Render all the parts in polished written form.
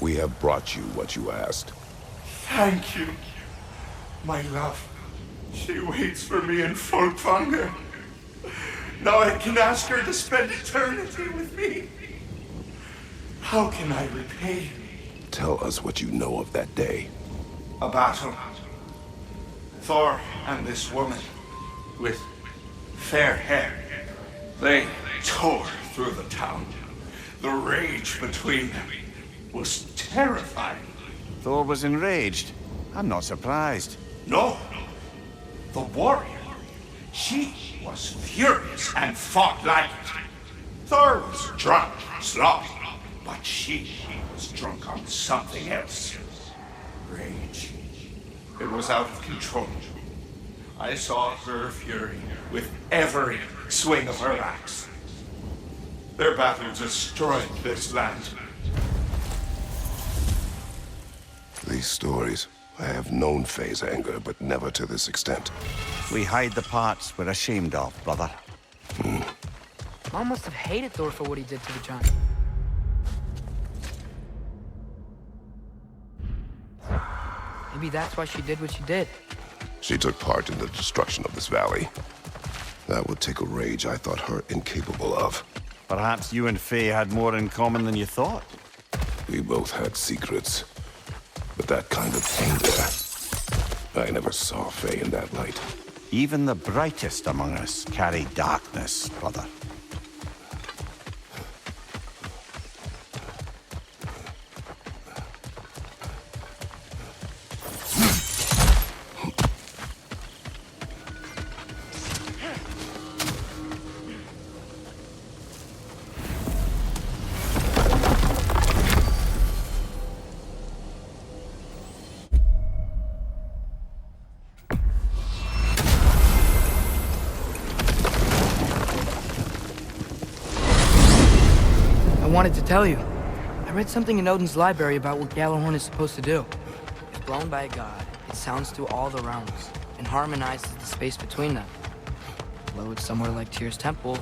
We have brought you what you asked. Thank you, my love. She waits for me in Folkvanger. Now I can ask her to spend eternity with me. How can I repay you? Tell us what you know of that day. A battle. Thor and this woman with fair hair. They tore through the town. The rage between them was terrifying. Thor was enraged. I'm not surprised. No, the warrior. She was furious and fought like it. Thor was drunk, sloppy, but she was drunk on something else. Rage. It was out of control. I saw her fury with every swing of her axe. Their battle destroyed this land. These stories, I have known Faye's anger, but never to this extent. We hide the parts we're ashamed of, brother. Mom must have hated Thor for what he did to the giant. Maybe that's why she did what she did. She took part in the destruction of this valley. That would take a rage I thought her incapable of. Perhaps you and Faye had more in common than you thought. We both had secrets. But that kind of anger, I never saw Faye in that light. Even the brightest among us carry darkness, brother. I wanted to tell you. I read something in Odin's library about what Gjallarhorn is supposed to do. If blown by a god, it sounds through all the realms and harmonizes the space between them. Blow it somewhere like Tyr's temple,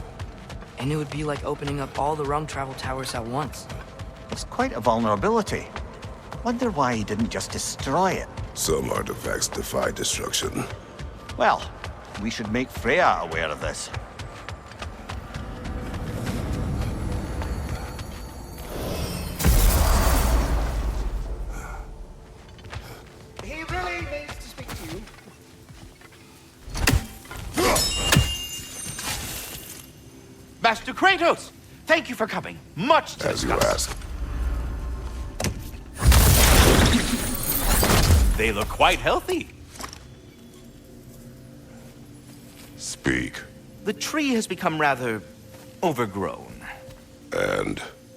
and it would be like opening up all the realm travel towers at once. It's quite a vulnerability. Wonder why he didn't just destroy it. Some artifacts defy destruction. Well, we should make Freya aware of this. He really needs to speak to you. Master Kratos! Thank you for coming. Much to As you discuss. asked. They look quite healthy. Speak. The tree has become rather overgrown.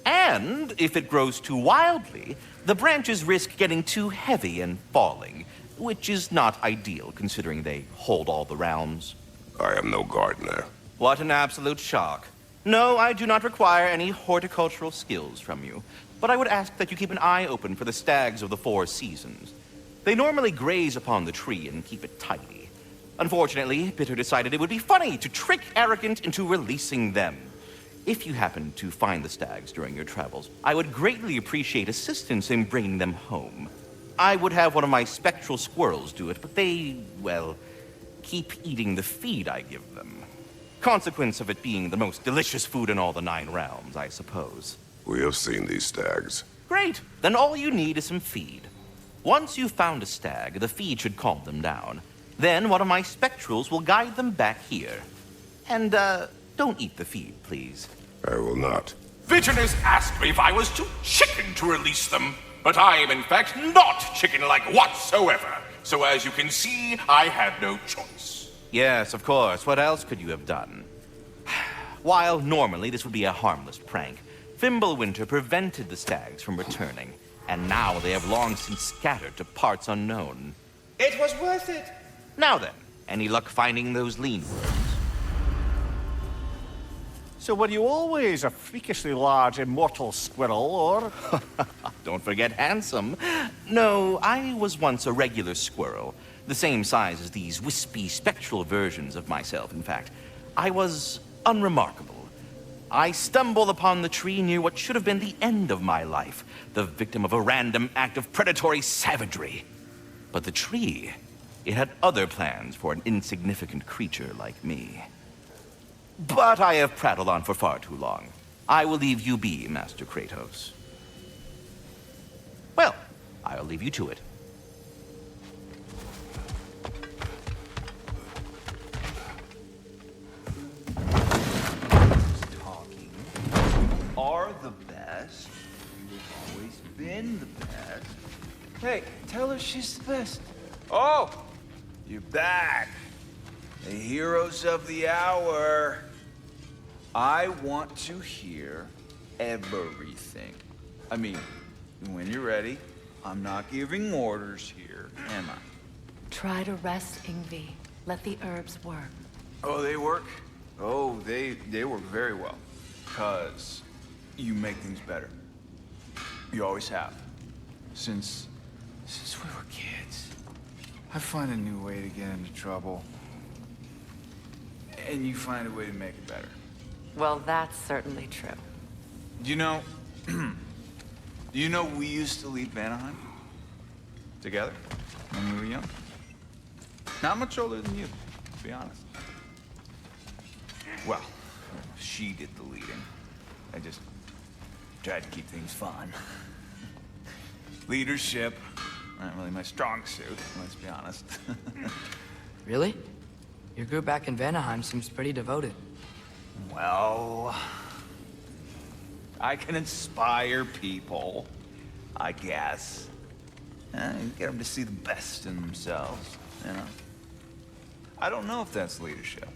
And if it grows too wildly, the branches risk getting too heavy and falling, which is not ideal considering they hold all the realms. I am no gardener. What an absolute shock. No, I do not require any horticultural skills from you, but I would ask that you keep an eye open for the stags of the four seasons. They normally graze upon the tree and keep it tidy. Unfortunately, Bitter decided it would be funny to trick Arrogant into releasing them. If you happen to find the stags during your travels, I would greatly appreciate assistance in bringing them home. I would have one of my spectral squirrels do it, but they, well, keep eating the feed I give them. Consequence of it being the most delicious food in all the 9 realms, I suppose. We have seen these stags. Great. Then all you need is some feed. Once you've found a stag, the feed should calm them down. Then one of my spectrals will guide them back here. And, don't eat the feed, please. I will not. Bitterness asked me if I was too chicken to release them, but I am in fact not chicken-like whatsoever. So as you can see, I had no choice. Yes, of course. What else could you have done? While normally this would be a harmless prank, Fimbulwinter prevented the stags from returning, and now they have long since scattered to parts unknown. It was worth it. Now then, any luck finding those lean worms? So were you always a freakishly large immortal squirrel, or? Don't forget handsome. No, I was once a regular squirrel. The same size as these wispy, spectral versions of myself, in fact. I was unremarkable. I stumbled upon the tree near what should have been the end of my life, the victim of a random act of predatory savagery. But the tree, it had other plans for an insignificant creature like me. But I have prattled on for far too long. I will leave you be, Master Kratos. Well, I'll leave you to it. Talking are the best. You've always been the best. Hey, tell her she's the best. Oh, you're back. The heroes of the hour. I want to hear everything. I mean, when you're ready, I'm not giving orders here, am I? Try to rest, Ingvi. Let the herbs work. Oh, they work? Oh, they work very well. 'Cause you make things better. You always have. Since we were kids. I find a new way to get into trouble. And you find a way to make it better. Well, that's certainly true. You know, you know we used to leave Vanaheim together when we were young? Not much older than you, to be honest. Well, she did the leading. I just tried to keep things fun. Leadership, not really my strong suit, let's be honest. Really? Your group back in Vanaheim seems pretty devoted. Well, I can inspire people, I guess. Get them to see the best in themselves, you know? I don't know if that's leadership.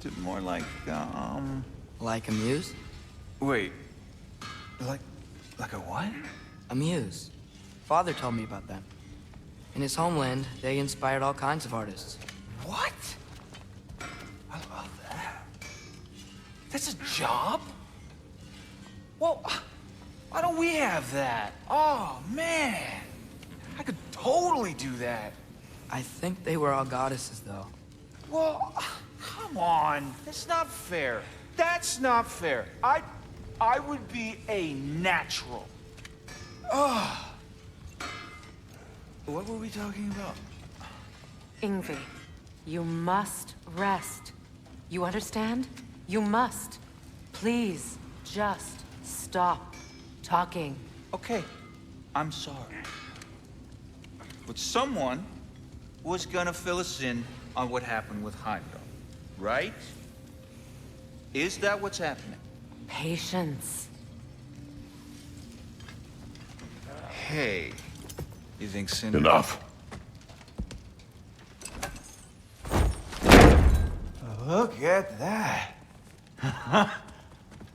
It's more like, Like a muse? Wait. Like a what? A muse. Father told me about them. In his homeland, they inspired all kinds of artists. What? I love that. That's a job? Well, why don't we have that? Oh, man. I could totally do that. I think they were all goddesses, though. Well, come on. That's not fair. That's not fair. I would be a natural. Ugh. What were we talking about? Ingvi, you must rest. You understand? You must. Please, just stop talking. Okay, I'm sorry. But someone was gonna fill us in on what happened with Heimdall, right? Is that what's happening? Patience. Hey, you think Cinder... Enough. Look at that.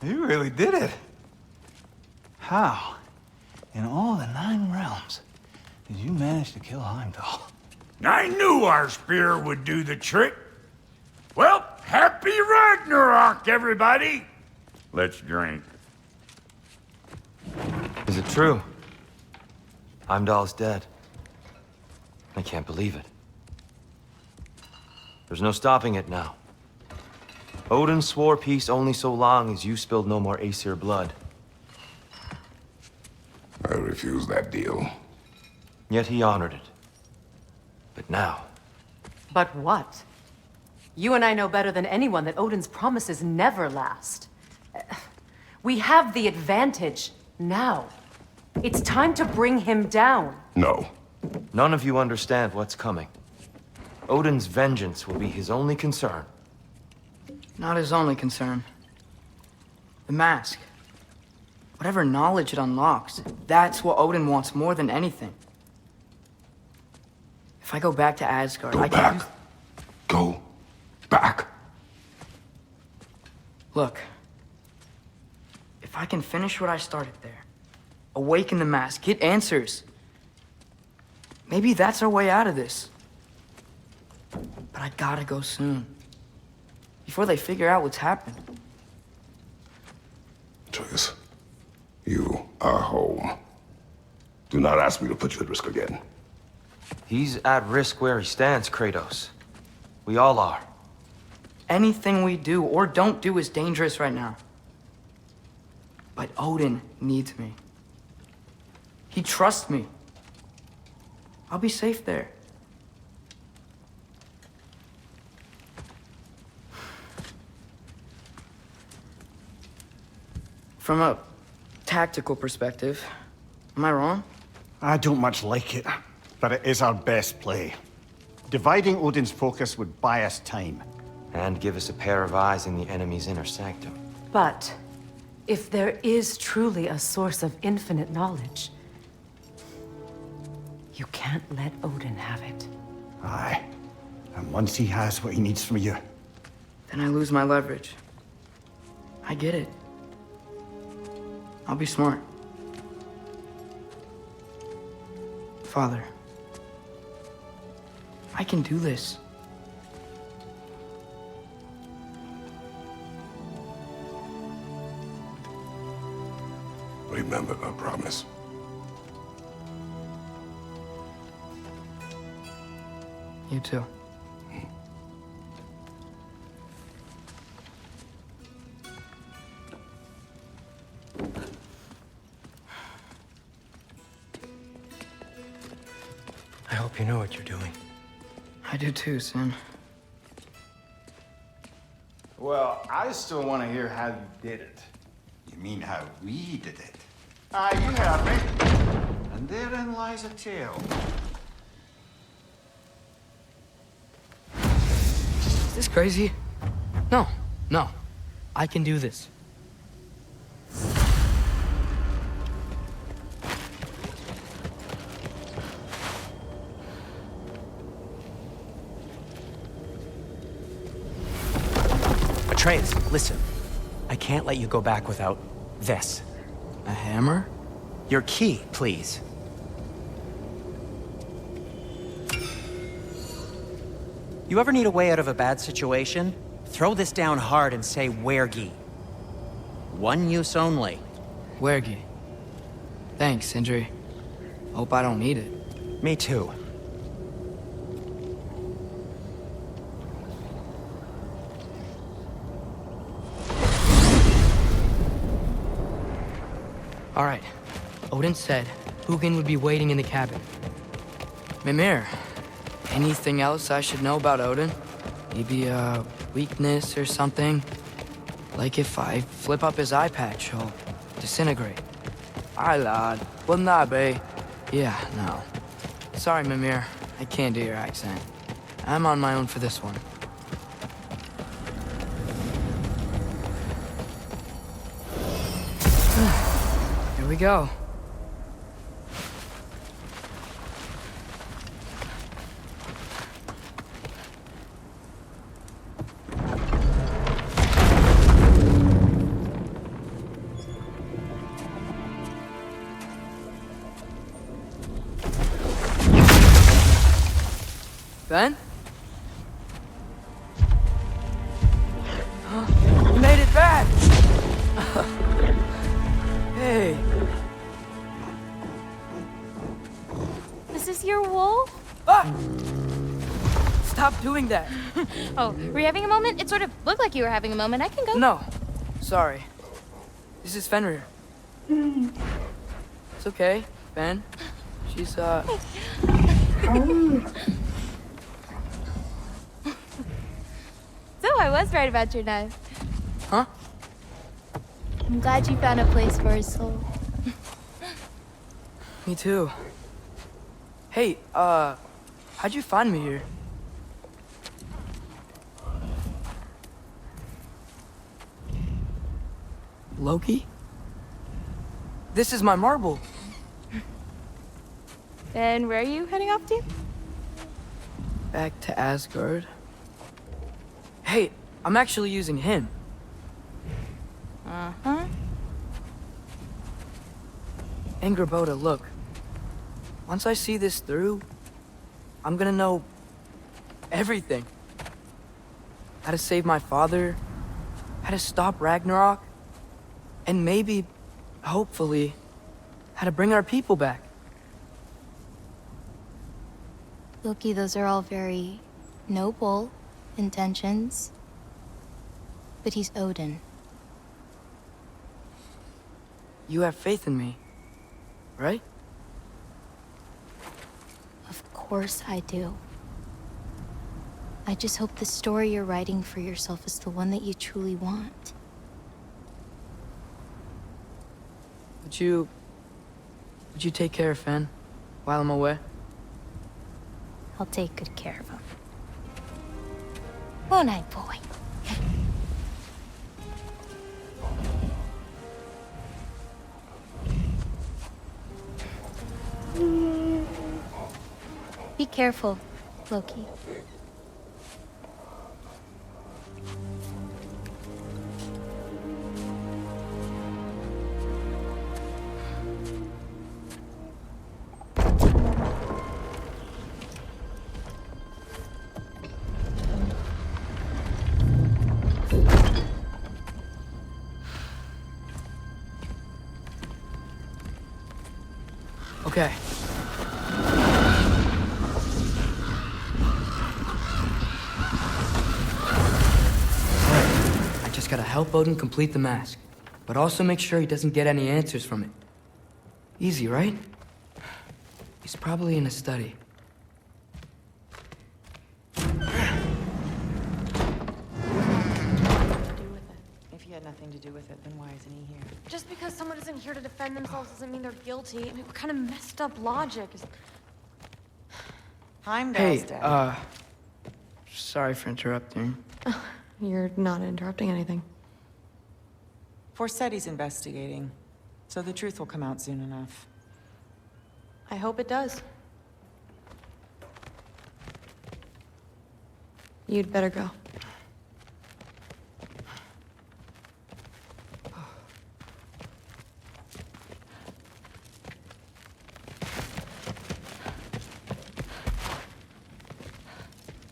You really did it. How, in all the 9 realms, did you manage to kill Heimdall? I knew our spear would do the trick. Well, happy Ragnarok, everybody! Let's drink. Is it true? Heimdall's dead. I can't believe it. There's no stopping it now. Odin swore peace only so long as you spilled no more Aesir blood. I refuse that deal. Yet he honored it. But now... But what? You and I know better than anyone that Odin's promises never last. We have the advantage now. It's time to bring him down. No. None of you understand what's coming. Odin's vengeance will be his only concern. Not his only concern. The mask. Whatever knowledge it unlocks, that's what Odin wants more than anything. If I go back to Asgard, Go I back. can use... Go back. Look. If I can finish what I started there, awaken the mask, get answers, maybe that's our way out of this. But I gotta go soon. Before they figure out what's happened. Atreus, you are home. Do not ask me to put you at risk again. He's at risk where he stands, Kratos. We all are. Anything we do or don't do is dangerous right now. But Odin needs me. He trusts me. I'll be safe there. From a tactical perspective, am I wrong? I don't much like it, but it is our best play. Dividing Odin's focus would buy us time. And give us a pair of eyes in the enemy's inner sanctum. But if there is truly a source of infinite knowledge, you can't let Odin have it. Aye. And once he has what he needs from you, Then I lose my leverage. I get it. I'll be smart. Father, I can do this. Remember our promise. You too. I hope you know what you're doing. I do too, Sin. well, I still want to hear how you did it. You mean how we did it? Aye, you heard me. And therein lies a tale. Is this crazy? No, no. I can do this. Atreus, listen. I can't let you go back without this. A hammer? Your key, please. You ever need a way out of a bad situation? Throw this down hard and say wergi. One use only. Wergi. Thanks, Sindri. Hope I don't need it. Me too. All right. Odin said Hugin would be waiting in the cabin. Mimir, anything else I should know about Odin? Maybe a weakness or something? Like if I flip up his eye patch, he'll disintegrate. Aye, lad. Wouldn't that be? Yeah, no. Sorry, Mimir. I can't do your accent. I'm on my own for this one. Here we go. Ben? You made it back! Hey. Is this your wolf? Ah! Stop doing that. Oh, were you having a moment? It sort of looked like you were having a moment. I can go. No. Sorry. This is Fenrir. It's okay, Ben. She's, So I was right about your knife. Huh? I'm glad you found a place for his soul. Me too. Hey, how'd you find me here? Loki? This is my marble. And where are you heading off to? Back to Asgard. Hey, I'm actually using him. Uh-huh. Angrboda, look. Once I see this through, I'm gonna know everything. How to save my father, how to stop Ragnarok, And maybe, hopefully, how to bring our people back. Loki, those are all very noble intentions. But he's Odin. You have faith in me, right? Of course I do. I just hope the story you're writing for yourself is the one that you truly want. Would you take care of Finn while I'm away? I'll take good care of him. Won't I, boy? Be careful, Loki. Okay. I just gotta help Odin complete the mask, but also make sure he doesn't get any answers from it. Easy, right? He's probably in a study. If he had nothing to do with it, then why isn't he here? Just because someone isn't here to defend themselves doesn't mean they're guilty. I mean, what kind of messed up logic is... Heimdall's dead. Sorry for interrupting. You're not interrupting anything. Forseti's investigating, so the truth will come out soon enough. I hope it does. You'd better go.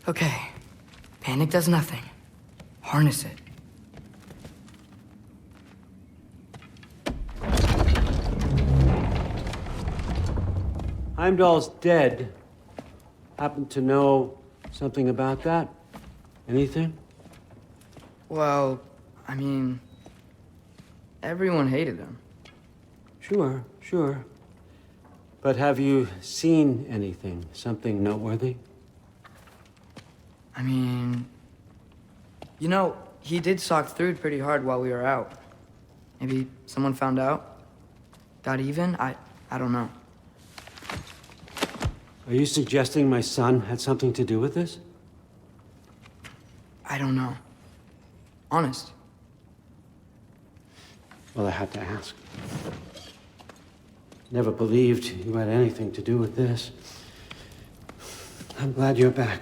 Okay. Panic does nothing. Harness it. Heimdall's dead. Happen to know something about that? Anything? Well, I mean, everyone hated him. Sure, sure. But have you seen anything? Something noteworthy? I mean, you know, he did sock through pretty hard while we were out. Maybe someone found out? Got even? I don't know. Are you suggesting my son had something to do with this? I don't know. Honest. Well, I had to ask. Never believed you had anything to do with this. I'm glad you're back.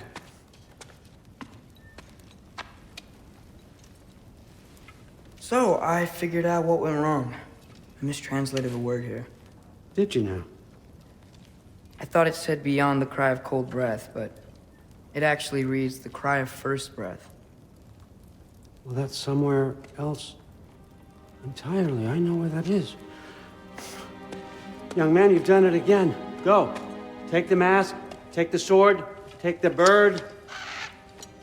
So, I figured out what went wrong. I mistranslated a word here. Did you now? I thought it said beyond the cry of cold breath, but it actually reads the cry of first breath. Well, that's somewhere else entirely. I know where that is. Young man, you've done it again. Go. Take the mask, take the sword, take the bird.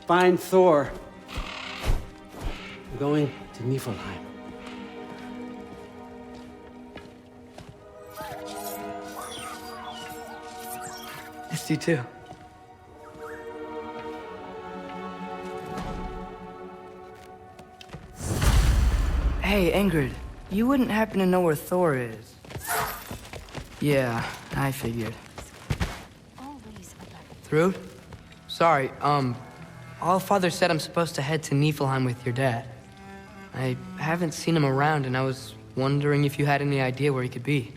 Find Thor. I'm going to Niflheim. Missed you too. Hey, Ingrid, you wouldn't happen to know where Thor is? Yeah, I figured. Through? Sorry, Allfather said I'm supposed to head to Niflheim with your dad. I haven't seen him around, and I was wondering if you had any idea where he could be.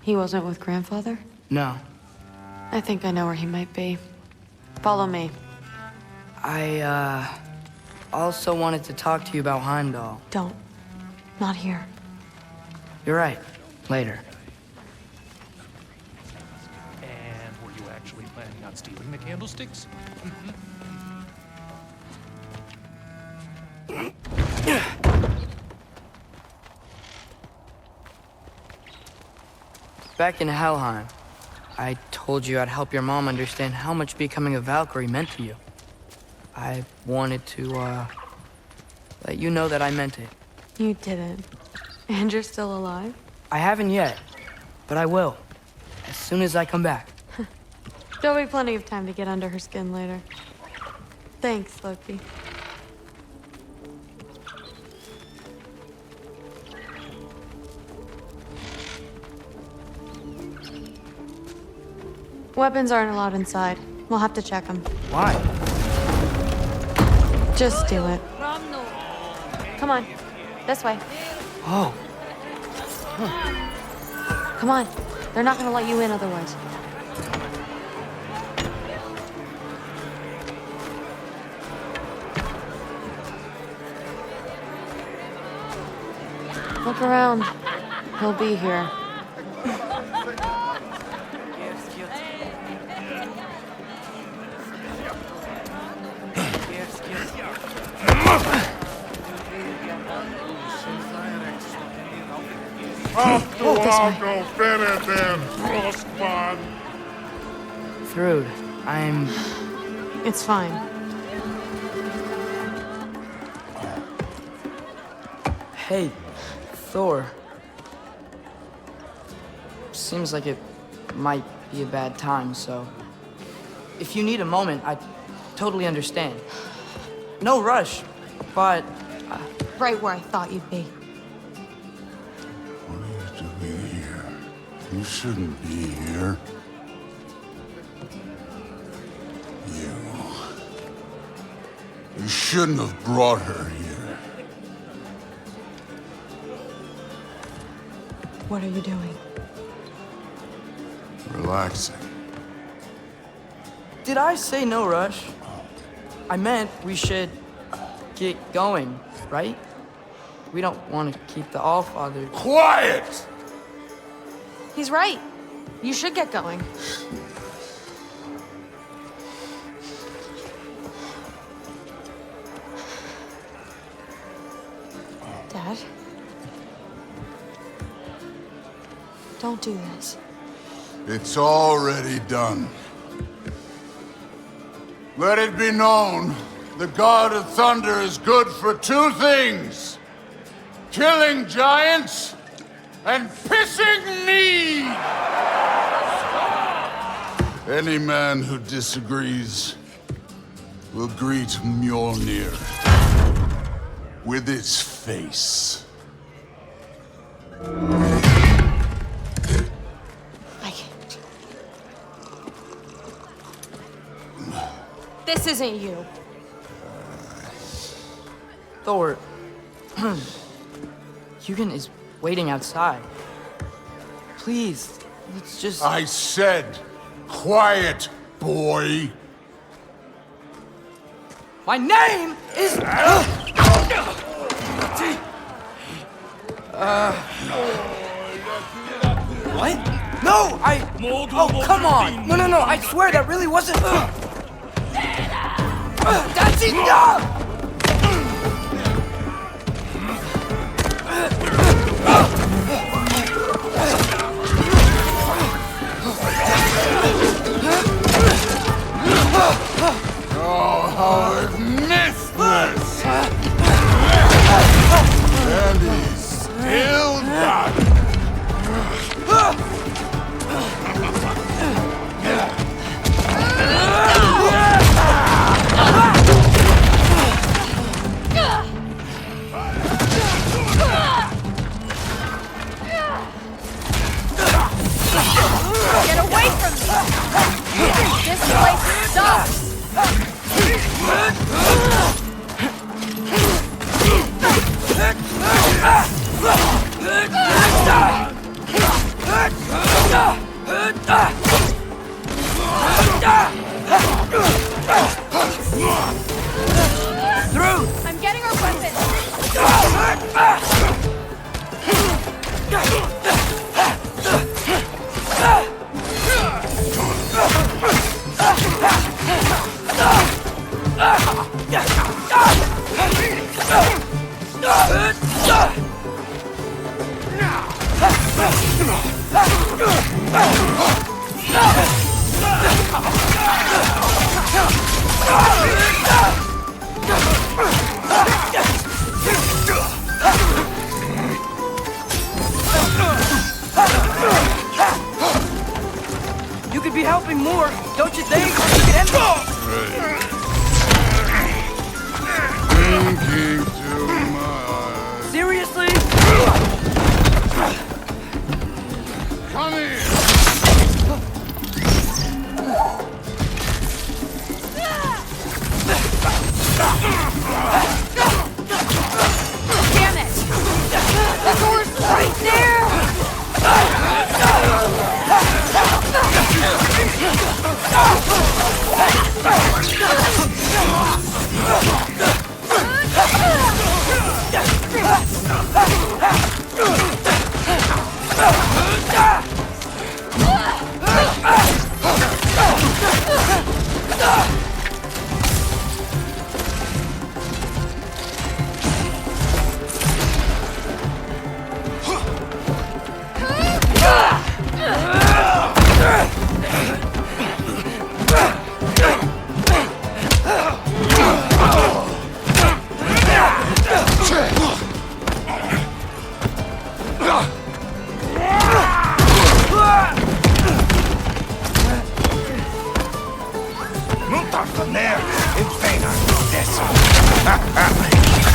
He wasn't with Grandfather? No. I think I know where he might be. Follow me. I, also wanted to talk to you about Heimdall. Don't. Not here. You're right. Later. And were you actually planning on stealing the candlesticks? back in Helheim, I told you I'd help your mom understand how much becoming a Valkyrie meant to you. I wanted to, let you know that I meant it. You didn't. And you're still alive? I haven't yet, but I will. As soon as I come back. There'll be plenty of time to get under her skin later. Thanks, Loki. Weapons aren't allowed inside. We'll have to check them. Why? Just do it. Come on. This way. Oh. Come on. They're not gonna let you in otherwise. Look around. He'll be here. Thrud, I'm... It's fine. Hey, Thor. Seems like it might be a bad time, so... If you need a moment, I totally understand. No rush, but... Right where I thought you'd be. What are you doing here? You shouldn't be here. You shouldn't have brought her here. What are you doing? Relaxing. Did I say no rush? I meant we should get going, right? We don't want to keep the Allfather... Quiet! He's right. You should get going. Dad? Don't do this. It's already done. Let it be known, the God of Thunder is good for two things. Killing giants and pissing me! Any man who disagrees will greet Mjolnir with its face. I can't. This isn't you. Thor... Hugin is waiting outside. Please, let's just... I said, quiet, boy. My name is... What? No, Oh, come on! No, I swear that really wasn't... That's enough! Oh, how I've missed this! And he's still got it. Get away from me! This place sucks! Through! I'm getting our weapons! You could be helping more, don't you think? Thinking too much. Seriously? Come here. Damn it! The door's right there!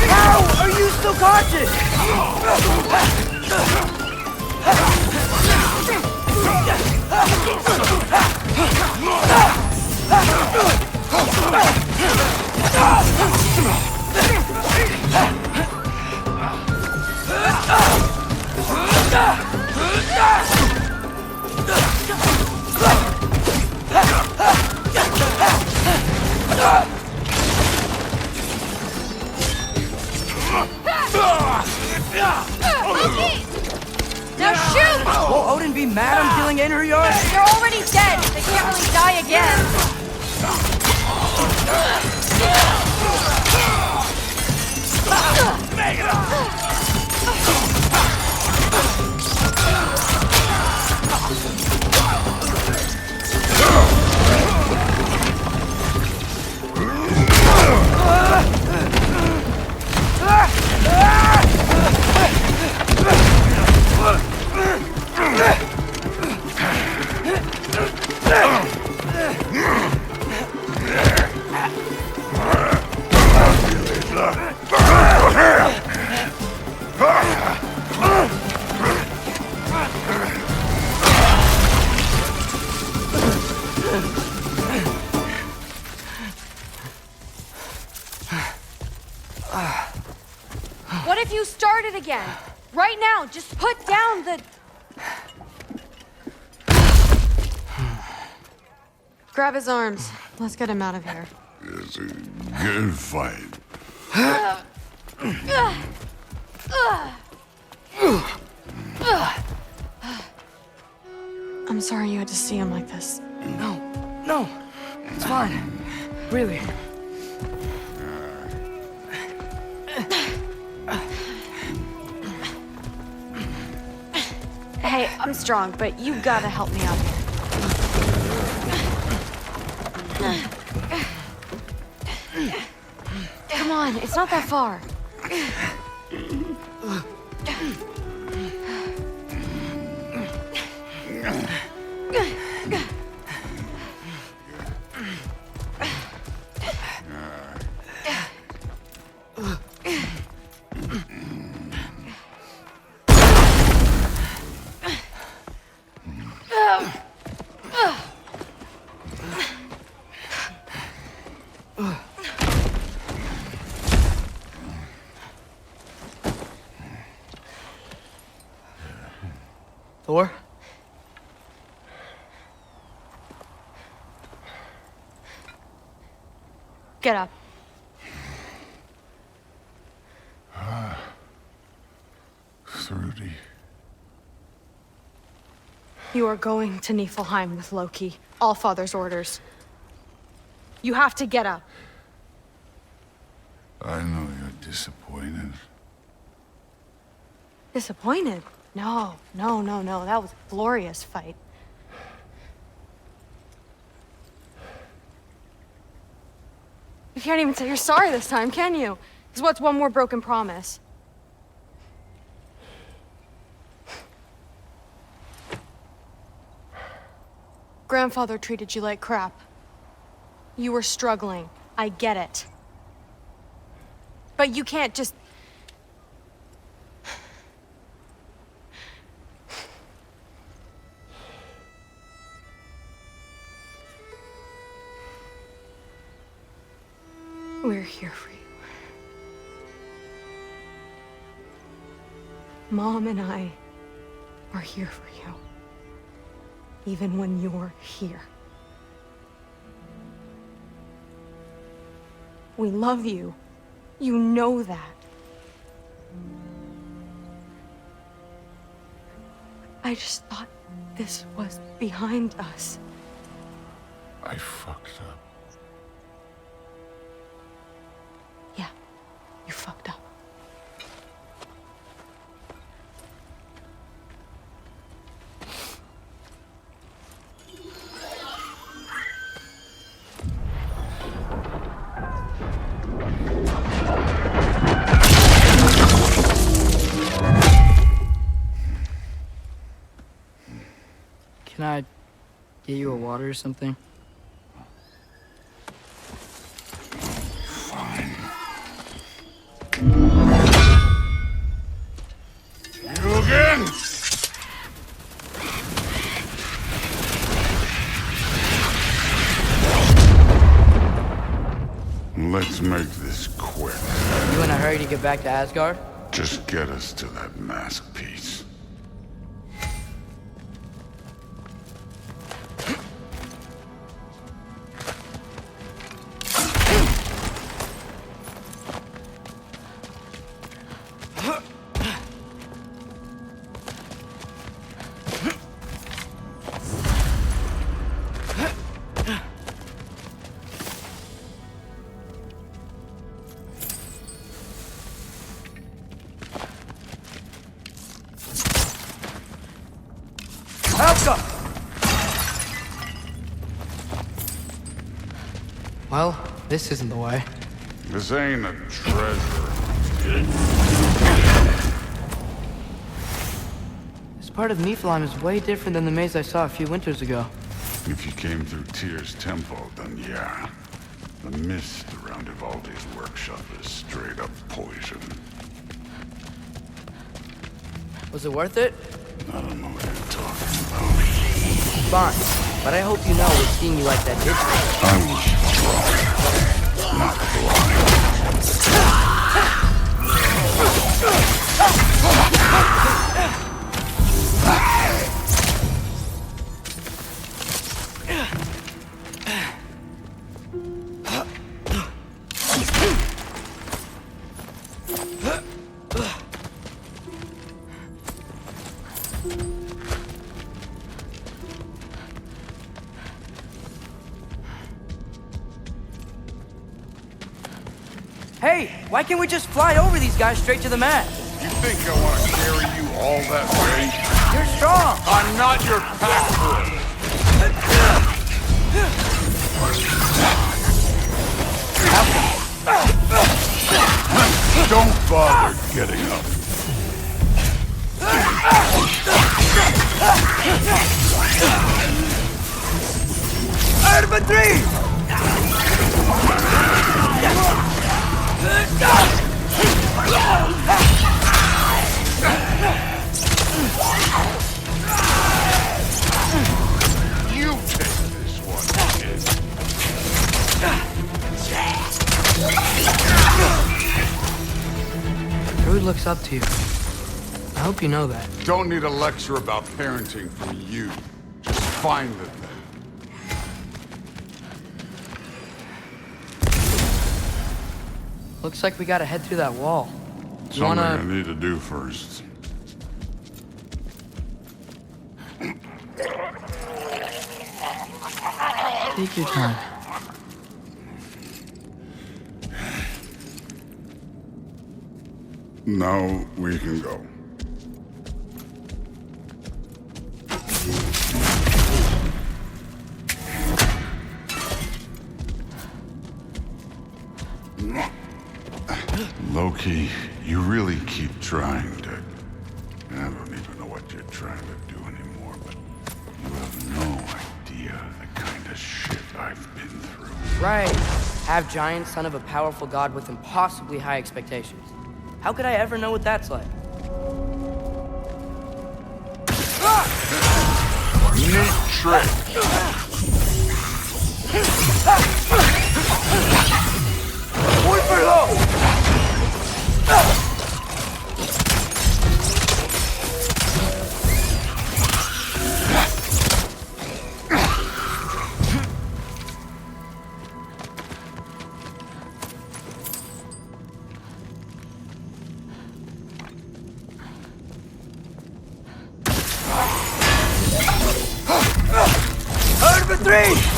How are you still conscious? Now shoot! Will Odin be mad I'm killing Einherjar? They're already dead. They can't really die again. What if you start it again? Right now, just put down the... Grab his arms. Let's get him out of here. It's a good fight. I'm sorry you had to see him like this. No, it's fine. Really. Hey, I'm strong, but you gotta help me out here. Come on, it's not that far. Thor? Get up. Thrudy. You are going to Niflheim with Loki. Allfather's orders. You have to get up. I know you're disappointed. Disappointed? No. That was a glorious fight. You can't even say you're sorry this time, can you? Because what's one more broken promise? Grandfather treated you like crap. You were struggling. I get it. But you can't just... We're here for you. Mom and I are here for you. Even when you're here. We love you. You know that. I just thought this was behind us. I fucked up. Yeah, you fucked up. Can I get you a water or something? Fine. You again? Let's make this quick. You in a hurry to get back to Asgard? Just get us to that mask piece. Well, this isn't the way. This ain't a treasure. This part of Niflheim is way different than the maze I saw a few winters ago. If you came through Tyr's temple, then yeah. The mist around Ivaldi's workshop is straight up poison. Was it worth it? I don't know what you're talking about. Fine, but I hope you know we're seeing you like that did. I was drunk, not blind. Hey, why can't we just fly over these guys straight to the mat? You think I want to carry you all that way? You're strong! I'm not your pack horse! Don't bother getting up. Arma 3! You take this one, kid. Druid looks up to you. I hope you know that. Don't need a lecture about parenting from you. Just find the thing. Looks like we gotta head through that wall. You Something I wanna... need to do first. Take your time. Now we can go. Loki, you really keep trying to... I don't even know what you're trying to do anymore, but you have no idea the kind of shit I've been through. Right. Half giant, son of a powerful god with impossibly high expectations. How could I ever know what that's like? Neat trick. Muy perro! Number 3!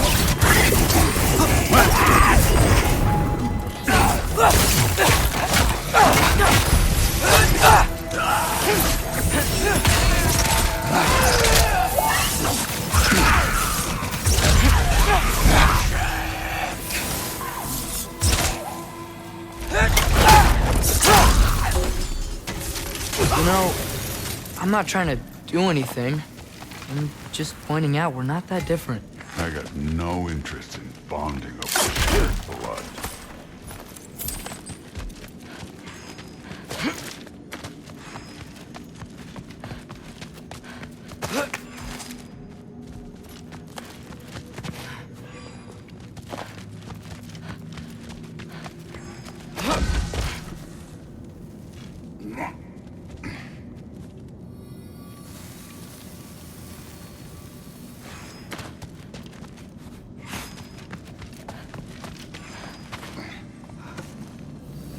You know, I'm not trying to do anything. I'm just pointing out we're not that different. I got no interest in bonding over shared blood.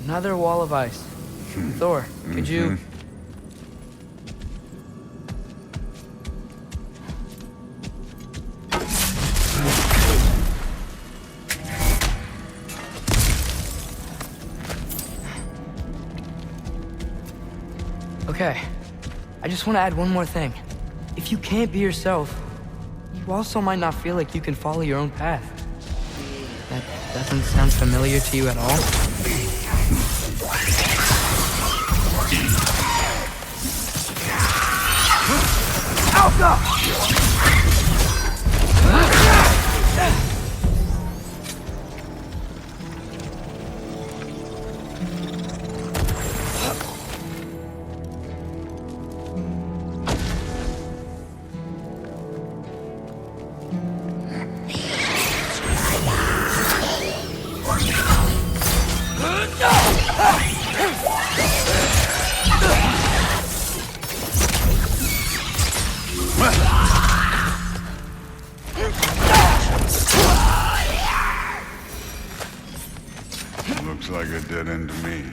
Another wall of ice. Thor, could you... Okay, I just want to add one more thing. If you can't be yourself, you also might not feel like you can follow your own path. That doesn't sound familiar to you at all? Alpha! Looks like a dead end to me.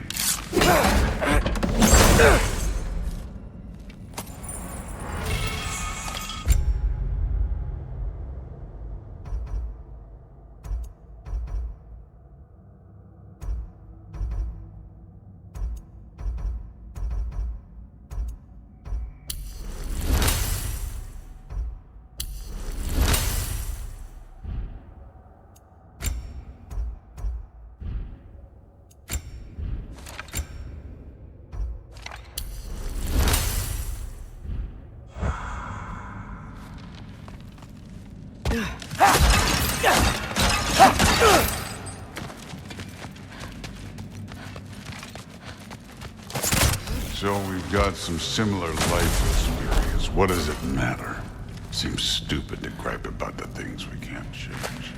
So we've got some similar life experience. What does it matter? Seems stupid to gripe about the things we can't change.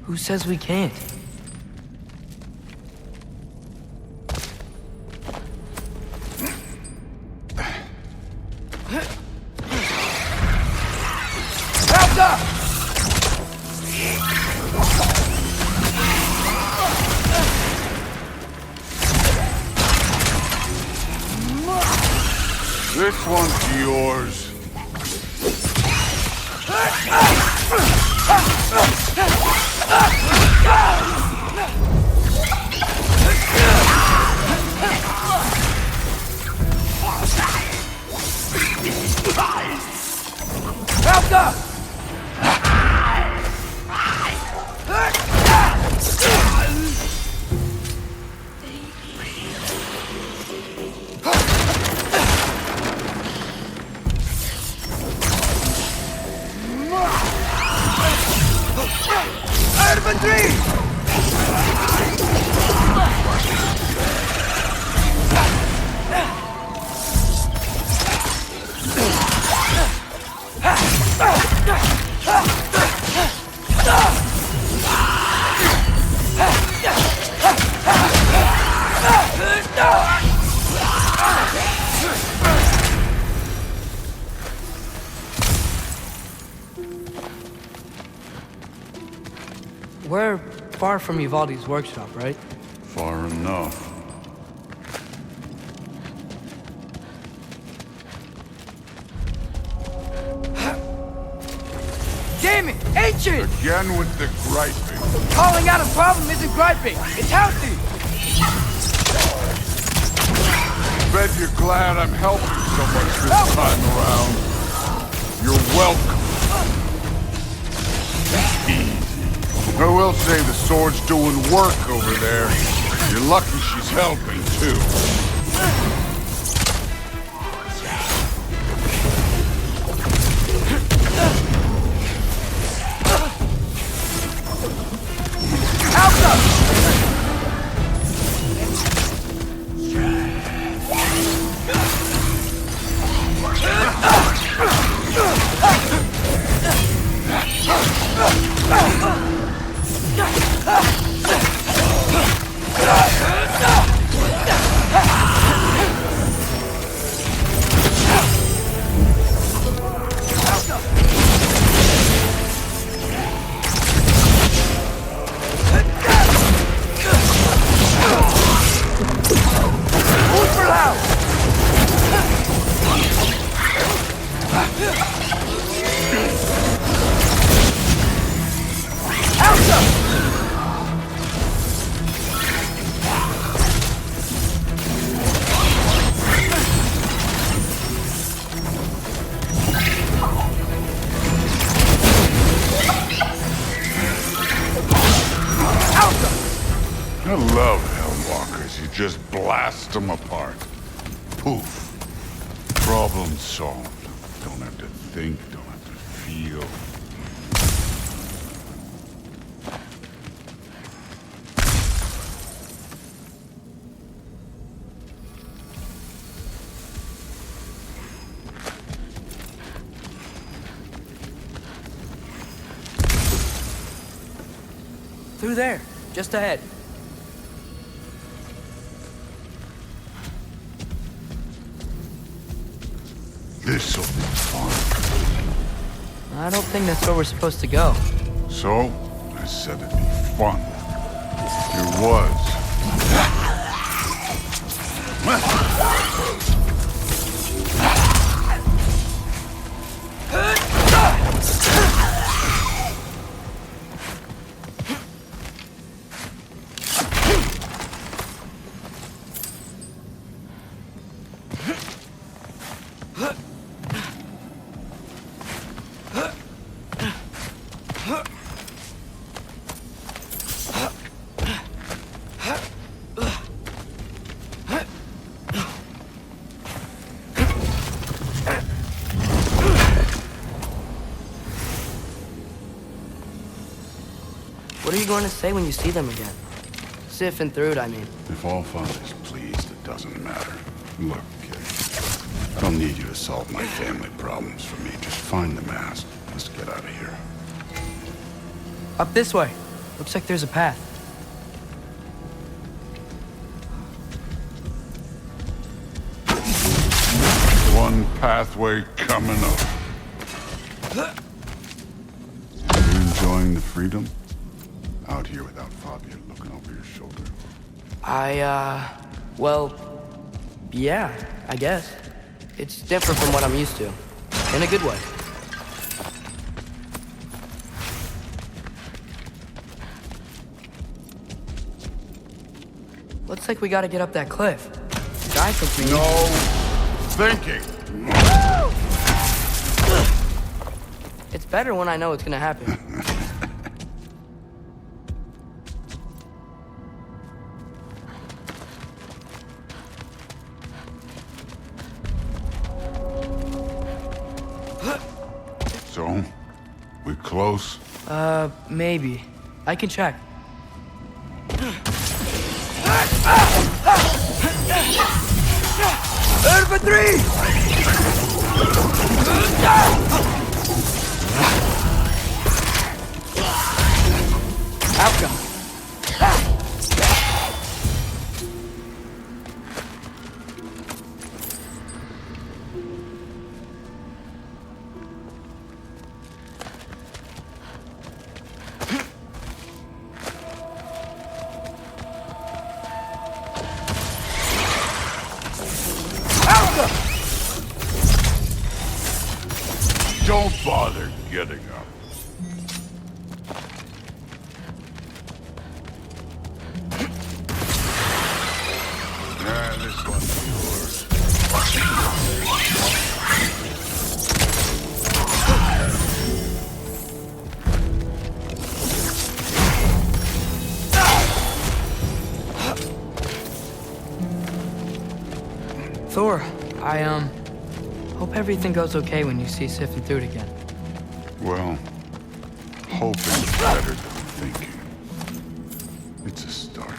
Who says we can't? This one's yours. we're far from Uvalde's workshop, right? Far enough. Damn it! Ancient! Again with the griping. Calling out a problem isn't griping. It's healthy! Bet you're glad I'm helping so much this time around. You're welcome. Easy. I will say the sword's doing work over there. You're lucky she's helping, too. I love Hellwalkers. You just blast them apart. Poof. Problem solved. Don't have to think, don't have to feel. Through there, just ahead. This'll be fun. I don't think that's where we're supposed to go. So, I said it'd be fun. It was. What are you going to say when you see them again? Sif and Thrud, I mean. If all father's pleased, it doesn't matter. Look, kid. I don't need you to solve my family problems for me. Just find the mask. Let's get out of here. Up this way. Looks like there's a path. One pathway coming up. You enjoying the freedom? Out here without Fabio looking over your shoulder. Well, yeah, I guess. It's different from what I'm used to. In a good way. Looks like we gotta get up that cliff. I think we No thinking. It's better when I know it's gonna happen. So, we close? Maybe. I can check. For three! Outcome. Don't bother getting up. This one's yours. Thor, I hope everything goes okay when you see Sif and Thud again. Well, hoping's better than thinking. It's a start.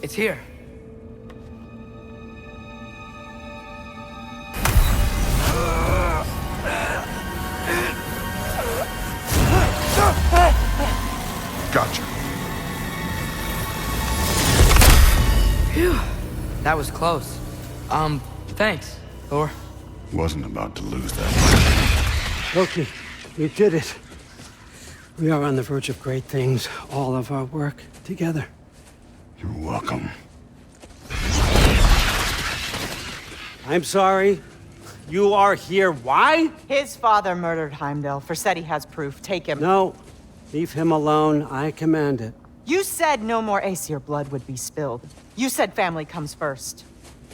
It's here. Gotcha. Phew. That was close. Thanks, Thor. Wasn't about to lose that. Loki, you did it. We are on the verge of great things. All of our work together. You're welcome. I'm sorry. You are here. Why? His father murdered Heimdall. Forseti has proof. Take him. No. Leave him alone. I command it. You said no more Aesir blood would be spilled. You said family comes first.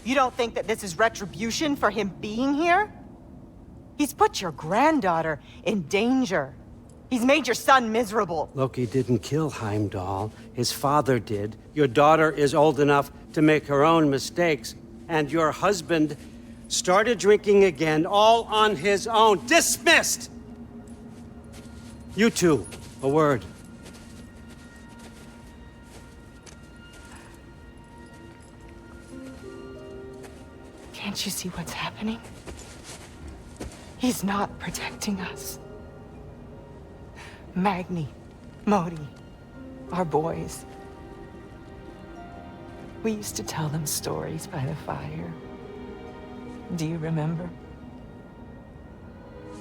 You don't think that this is retribution for him being here? He's put your granddaughter in danger. He's made your son miserable. Loki didn't kill Heimdall. His father did. Your daughter is old enough to make her own mistakes. And your husband started drinking again, all on his own. Dismissed! You two, a word. Can't you see what's happening? He's not protecting us. Magni, Modi, our boys. We used to tell them stories by the fire. Do you remember?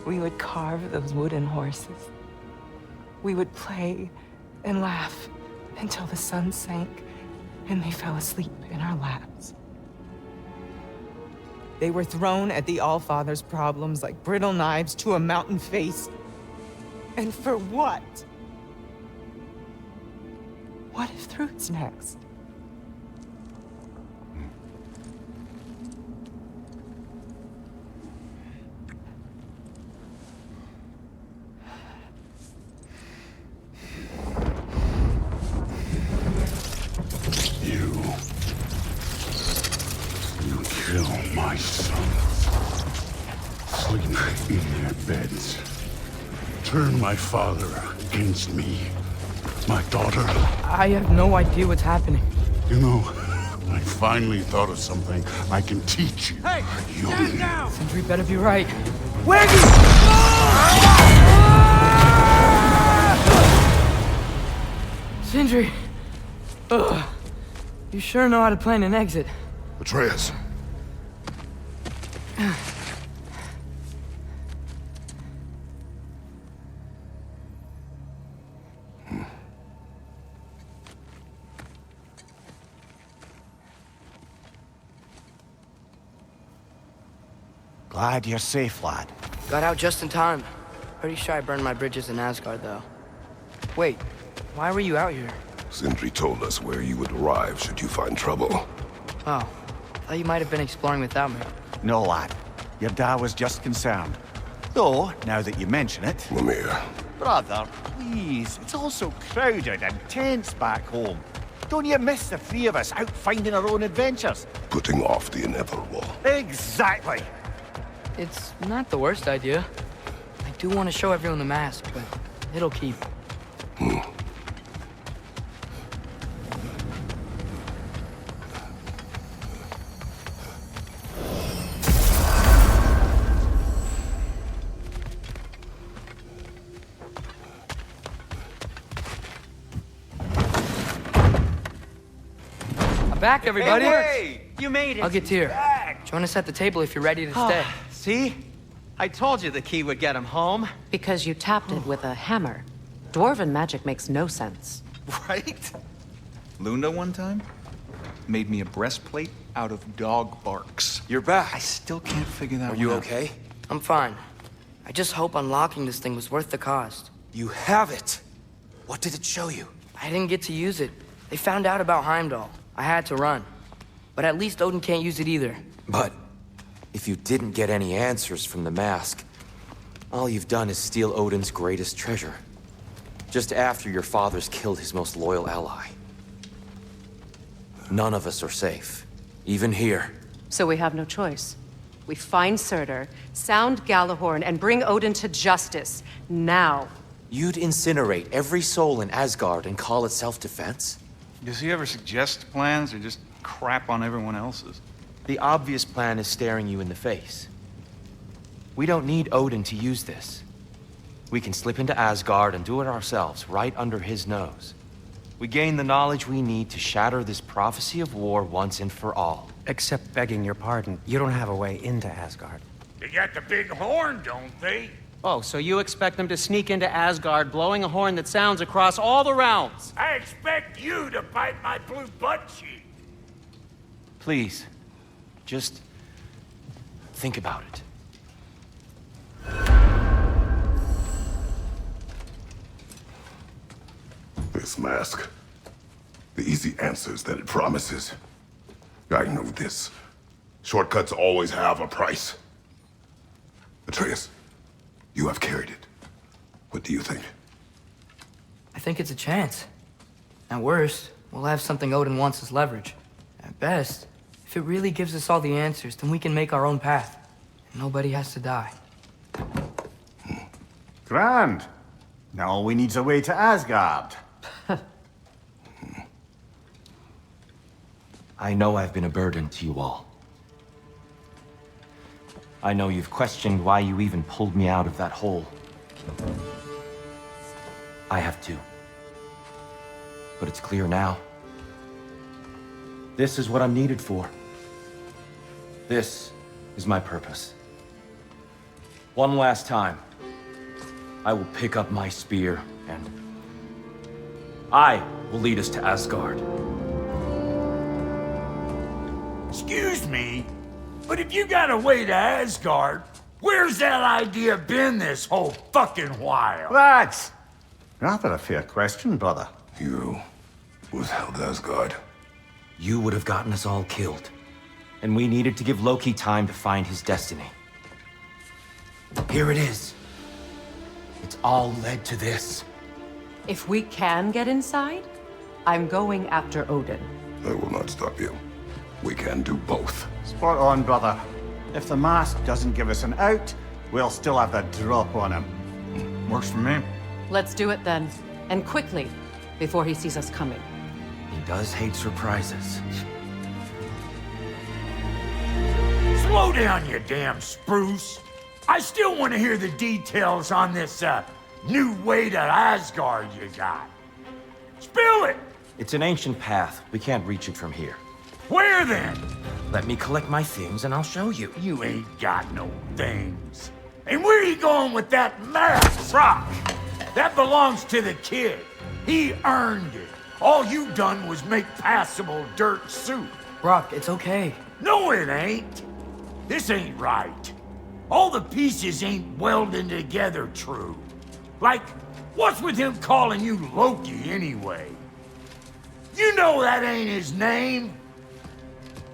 We would carve those wooden horses. We would play and laugh until the sun sank and they fell asleep in our laps. They were thrown at the Allfather's problems like brittle knives to a mountain face. And for what? What if Thrud's next? You kill my sons. Sleep in their beds. Turn my father against me. My daughter. I have no idea what's happening. You know, I finally thought of something I can teach you. Hey! You. Stand down! Sindri better be right. Sindri! Ugh. You sure know how to plan an exit. Atreus. Glad you're safe, lad. Got out just in time. Pretty sure I burned my bridges in Asgard, though. Wait, why were you out here? Sindri told us where you would arrive should you find trouble. Oh, thought you might have been exploring without me. No, lad. Your dad was just concerned. Though, now that you mention it... Mimir. Brother, please. It's all so crowded and tense back home. Don't you miss the three of us out finding our own adventures? Putting off the inevitable. Exactly. It's not the worst idea. I do want to show everyone the mask, but It'll keep. I'm back, everybody. Hey, you made it. I'll get Tyr. Join us at the table if you're ready to stay. See? I told you the key would get him home. Because you tapped it with a hammer. Dwarven magic makes no sense. Right? Luna one time made me a breastplate out of dog barks. You're back. I still can't figure that Are one you out. okay? I'm fine. I just hope unlocking this thing was worth the cost. You have it. What did it show you? I didn't get to use it. They found out about Heimdall. I had to run. But at least Odin can't use it either. But if you didn't get any answers from the mask, all you've done is steal Odin's greatest treasure. Just after your father's killed his most loyal ally. None of us are safe. Even here. So we have no choice. We find Surtur, sound Gjallarhorn, and bring Odin to justice. Now. You'd incinerate every soul in Asgard and call it self-defense? Does he ever suggest plans or just crap on everyone else's? The obvious plan is staring you in the face. We don't need Odin to use this. We can slip into Asgard and do it ourselves, right under his nose. We gain the knowledge we need to shatter this prophecy of war once and for all. Except begging your pardon, you don't have a way into Asgard. They got the big horn, don't they? Oh, so you expect them to sneak into Asgard, blowing a horn that sounds across all the realms? I expect you to bite my blue butt cheek. Please, just think about it. This mask. The easy answers that it promises. I know this. Shortcuts always have a price. Atreus, you have carried it. What do you think? I think it's a chance. At worst, we'll have something Odin wants as leverage. At best, if it really gives us all the answers, then we can make our own path. And nobody has to die. Grand. Now all we need's a way to Asgard. I know I've been a burden to you all. I know you've questioned why you even pulled me out of that hole. I have too. But it's clear now. This is what I'm needed for. This is my purpose. One last time, I will pick up my spear and I will lead us to Asgard. Excuse me, but if you got a way to Asgard, where's that idea been this whole fucking while? That's rather a fair question, brother. You withheld Asgard. You would have gotten us all killed. And we needed to give Loki time to find his destiny. Here it is. It's all led to this. If we can get inside, I'm going after Odin. I will not stop you. We can do both. Spot on, brother. If the mask doesn't give us an out, we'll still have the drop on him. Works for me. Let's do it then. And quickly, before he sees us coming. He does hate surprises. Slow down, you damn spruce. I still want to hear the details on this, new way to Asgard you got. Spill it! It's an ancient path. We can't reach it from here. Where then? Let me collect my things and I'll show you. You ain't got no things. And where are you going with that mask, Brock? That belongs to the kid. He earned it. All you done was make passable dirt soup. Brock, it's okay. No, it ain't. This ain't right. All the pieces ain't welding together true. Like, what's with him calling you Loki anyway? You know that ain't his name.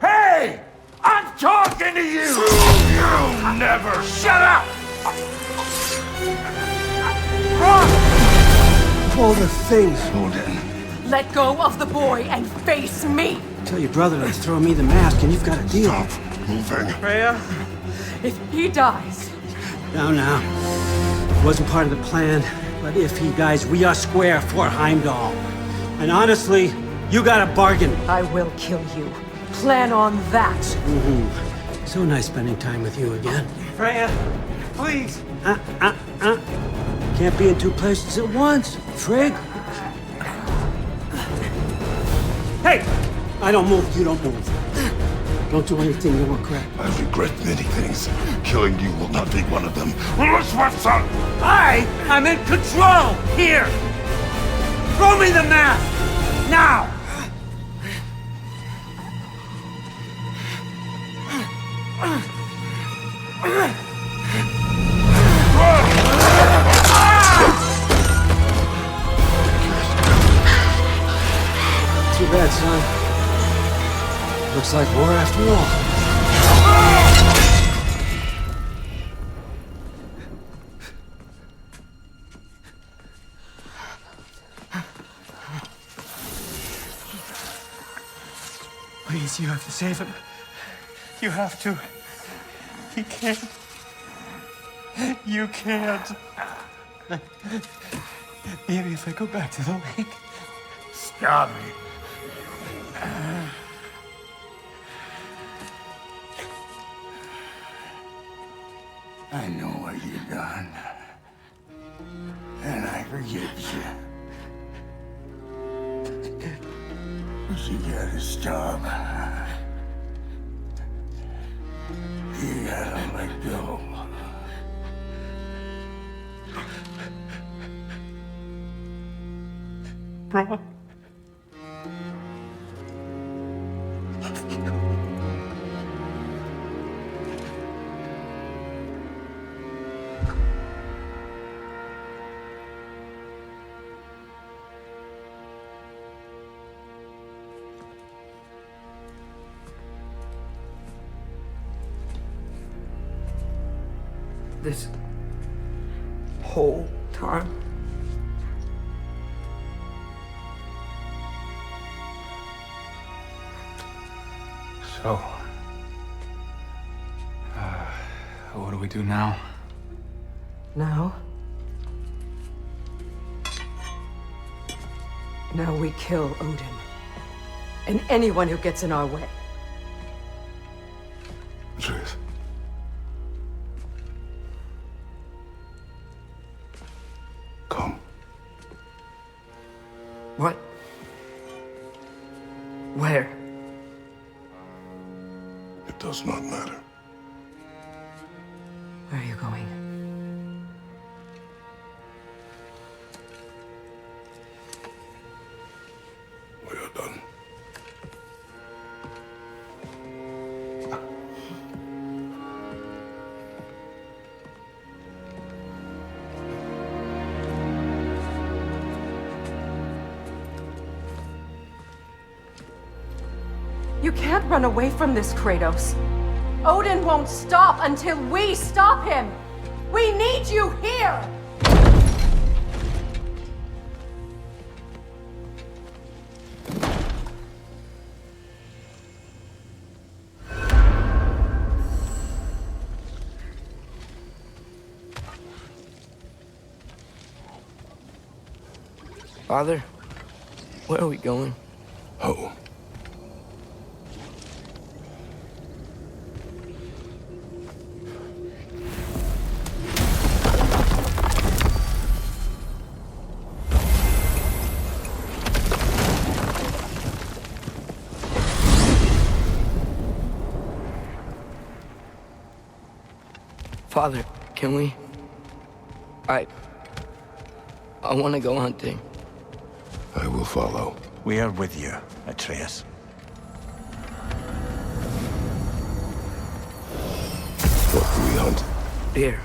Hey! I'm talking to you! You never shut up! All the things. Odin. Let go of the boy and face me! Tell your brother to throw me the mask and you've got a deal. Stop moving. Freya? If he dies... Now. It wasn't part of the plan. But if he dies, we are square for Heimdall. And honestly, you got a bargain. I will kill you. Plan on that. So nice spending time with you again. Freya, please. Can't be in two places at once, Frigg. Hey! I don't move, you don't move. Don't do anything you regret. I regret many things. Killing you will not be one of them. I'm in control! Here! Throw me the mask! Now! Too bad, son. Looks like war after all. Please, you have to save him. You have to. He can't. You can't. Maybe if I go back to the lake. Stop it. I know what you've done. And I forgive you. But you gotta stop. You gotta let go. Bro. This whole time? So, what do we do now? Now? Now we kill Odin. And anyone who gets in our way. Atreus. Come. What? Where? It does not matter. Where are you going? We are done. You can't run away from this, Kratos. Odin won't stop until we stop him! We need you here! Father, where are we going? Home. Father, can we? I want to go hunting. I will follow. We are with you, Atreus. What do we hunt? Deer.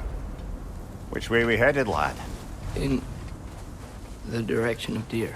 Which way we headed, lad? In the direction of deer.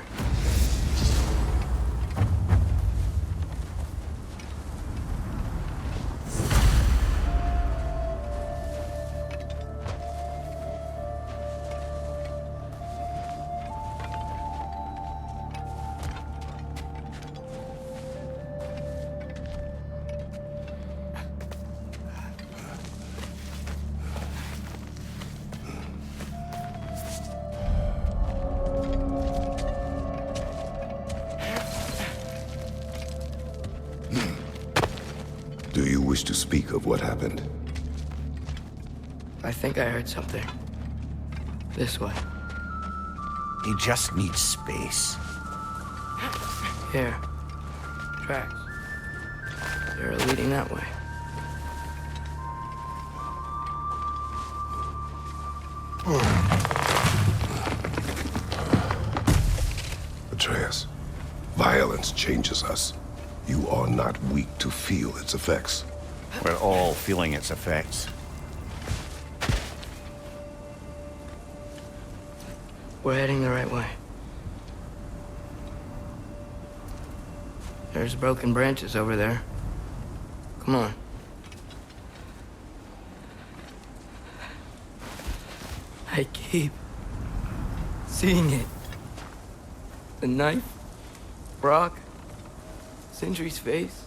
wish to speak of what happened? I think I heard something. This way. He just needs space. Here. Tracks. They're leading that way. Atreus, violence changes us. You are not weak to feel its effects. We're all feeling its effects. We're heading the right way. There's broken branches over there. Come on. I keep seeing it. The knife, Brock, Sindri's face.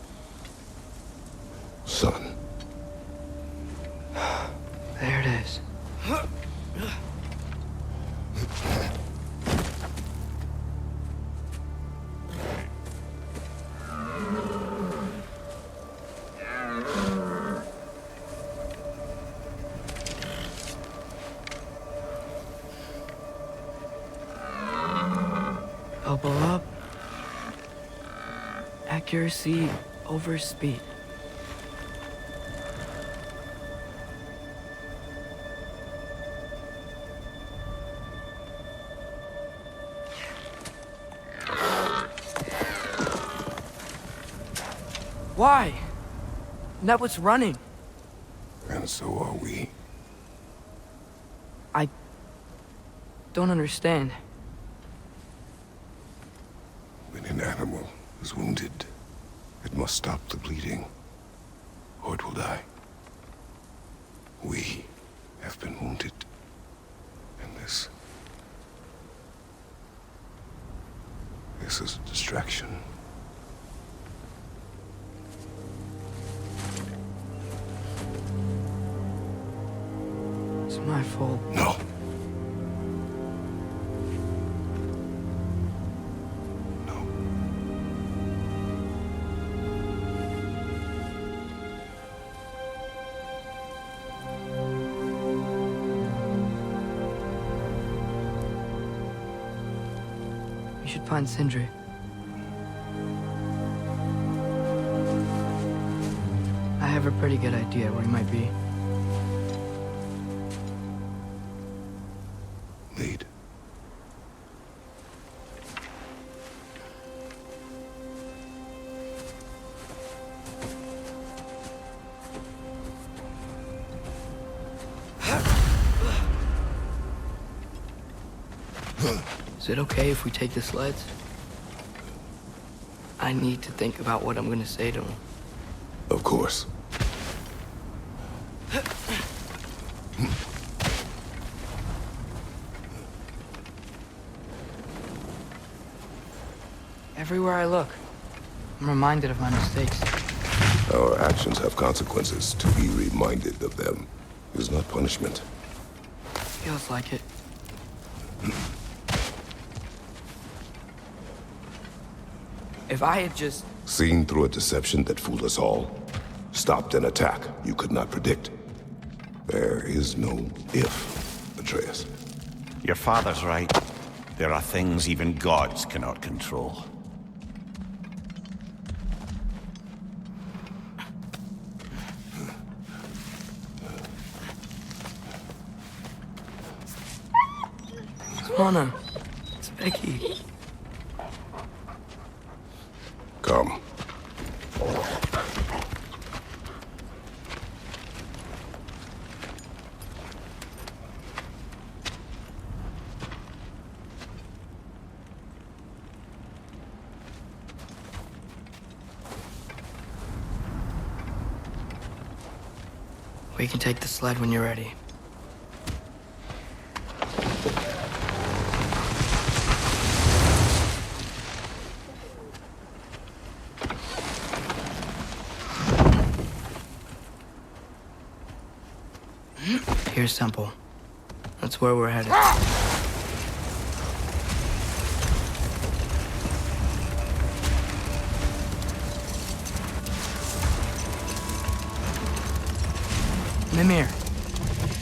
Son. There it is. Elbow up. Accuracy over speed. Why? That was running. And so are we. I don't understand. When an animal is wounded, it must stop the bleeding, or it will die. We have been wounded, and this is a distraction. It's my fault. No. We should find Sindri. I have a pretty good idea where he might be. Lead. Is it okay if we take the sleds? I need to think about what I'm gonna say to him. Of course. Everywhere I look, I'm reminded of my mistakes. Our actions have consequences. To be reminded of them is not punishment. Feels like it. If I had just... Seen through a deception that fooled us all. Stopped an attack you could not predict. There is no if, Atreus. Your father's right. There are things even gods cannot control. Anna, it's Becky. Come. We can take the sled when you're ready. Here's Temple. That's where we're headed. Mimir,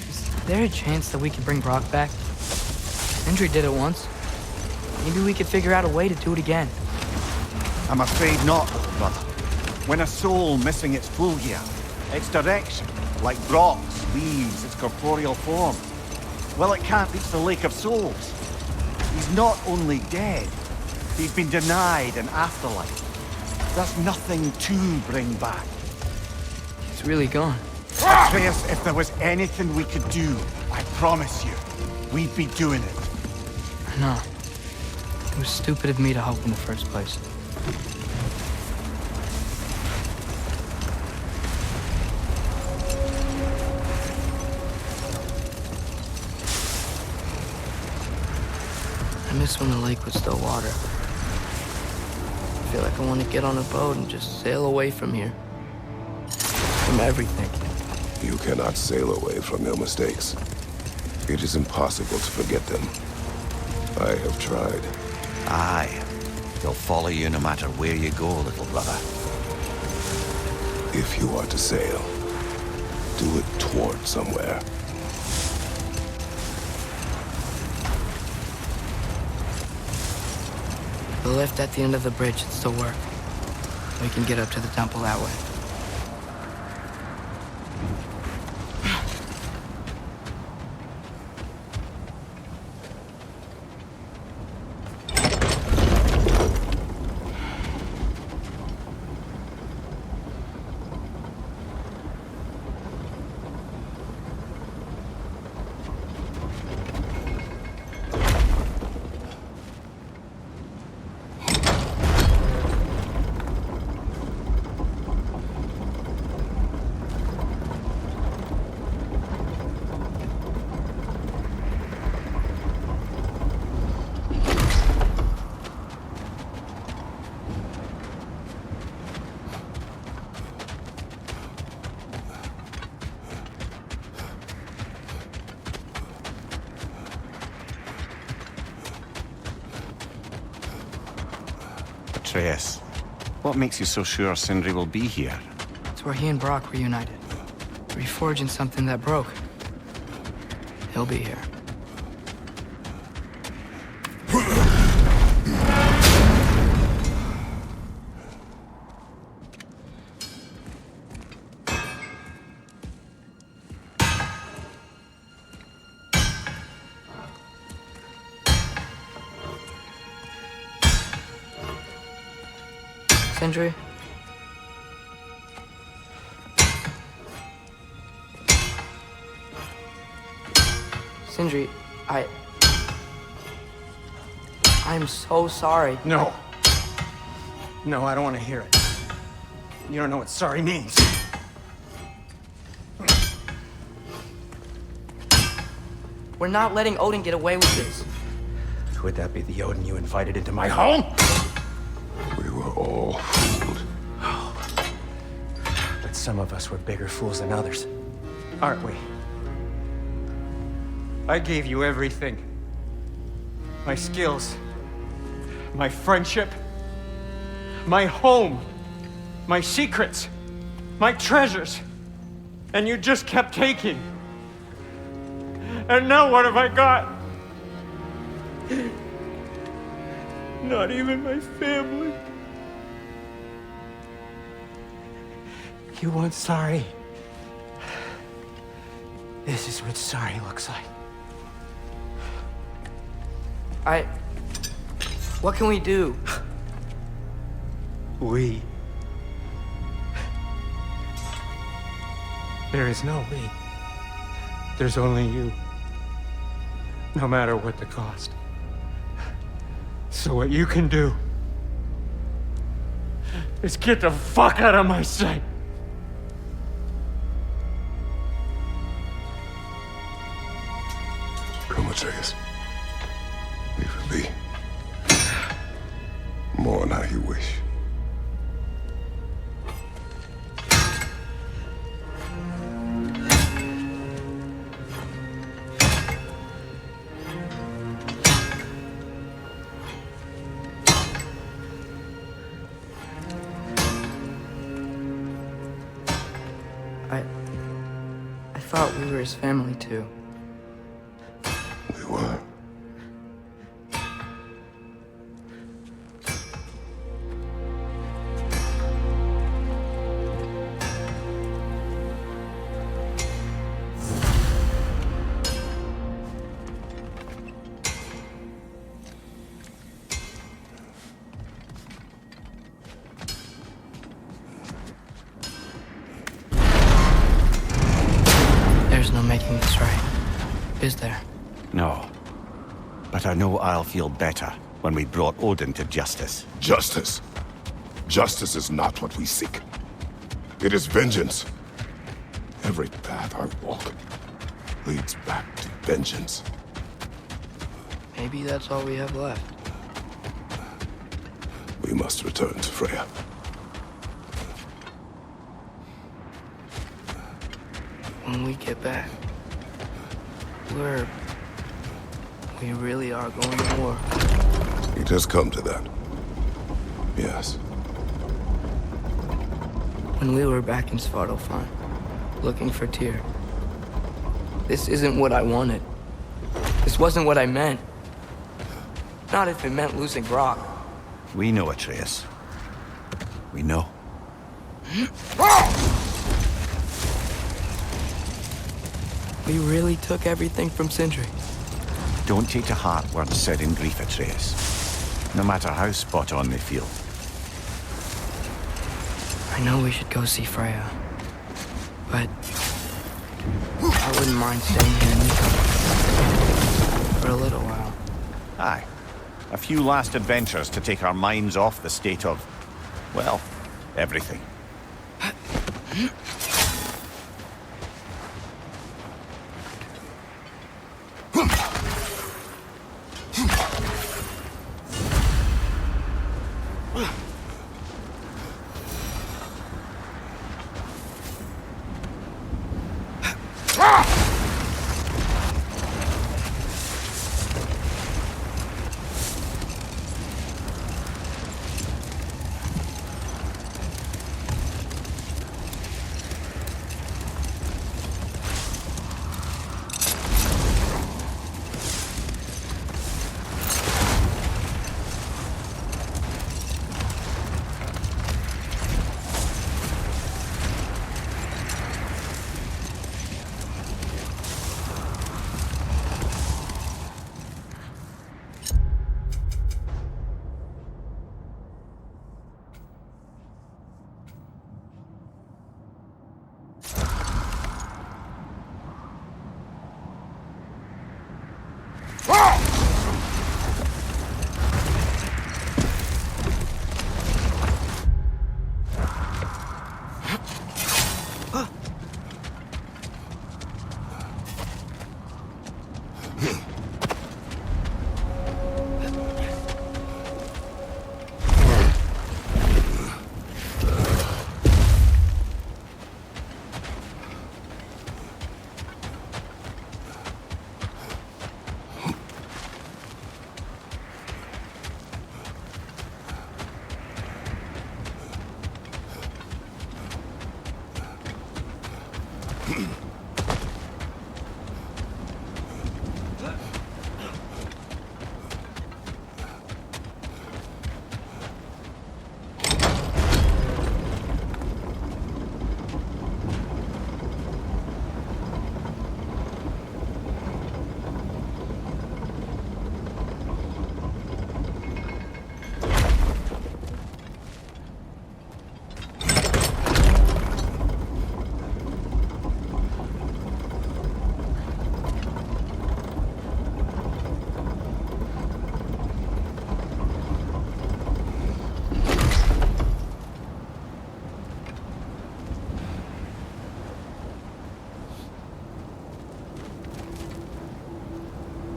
is there a chance that we could bring Brock back? Sindri did it once. Maybe we could figure out a way to do it again. I'm afraid not, little brother. When a soul missing its full gear, its direction, like Brock's, leaves its corporeal form, well, it can't reach the Lake of Souls. He's not only dead, he's been denied an afterlife. There's nothing to bring back. He's really gone. Atreus, if there was anything we could do, I promise you, we'd be doing it. I know. It was stupid of me to hope in the first place. I miss when the lake was still water. I feel like I want to get on a boat and just sail away from here. From everything. You cannot sail away from your mistakes. It is impossible to forget them. I have tried. Aye. They'll follow you no matter where you go, little brother. If you are to sail, do it toward somewhere. The lift at the end of the bridge should still work. We can get up to the temple that way. Atreus, what makes you so sure Sindri will be here? It's where he and Brock reunited. Reforging something that broke. He'll be here. Sindri? Sindri, I'm so sorry. No. No, I don't want to hear it. You don't know what sorry means. We're not letting Odin get away with this. Would that be the Odin you invited into my home? We were all fooled. But some of us were bigger fools than others, aren't we? I gave you everything. My skills, my friendship, my home, my secrets, my treasures. And you just kept taking. And now what have I got? Not even my family. You want sorry? This is what sorry looks like. What can we do? We. There is no we. There's only you. No matter what the cost. So what you can do is get the fuck out of my sight. Come, Atreus. Leave it be. Mourn how you wish. thought we were his family too. We were. There's no making this right, is there? No. But I know I'll feel better when we brought Odin to justice. Justice. Justice is not what we seek. It is vengeance. Every path I walk leads back to vengeance. Maybe that's all we have left. We must return to Freya. When we get back, we really are going to war. It has come to that. Yes. When we were back in Svartalfheim, looking for Tyr, this isn't what I wanted. This wasn't what I meant. Not if it meant losing Brock. We know, Atreus. We know. We really took everything from Sindri. Don't take to heart words said in grief, Atreus. No matter how spot on they feel. I know we should go see Freya, but I wouldn't mind staying here in Newcomb for a little while. Aye. A few last adventures to take our minds off the state of, well, everything.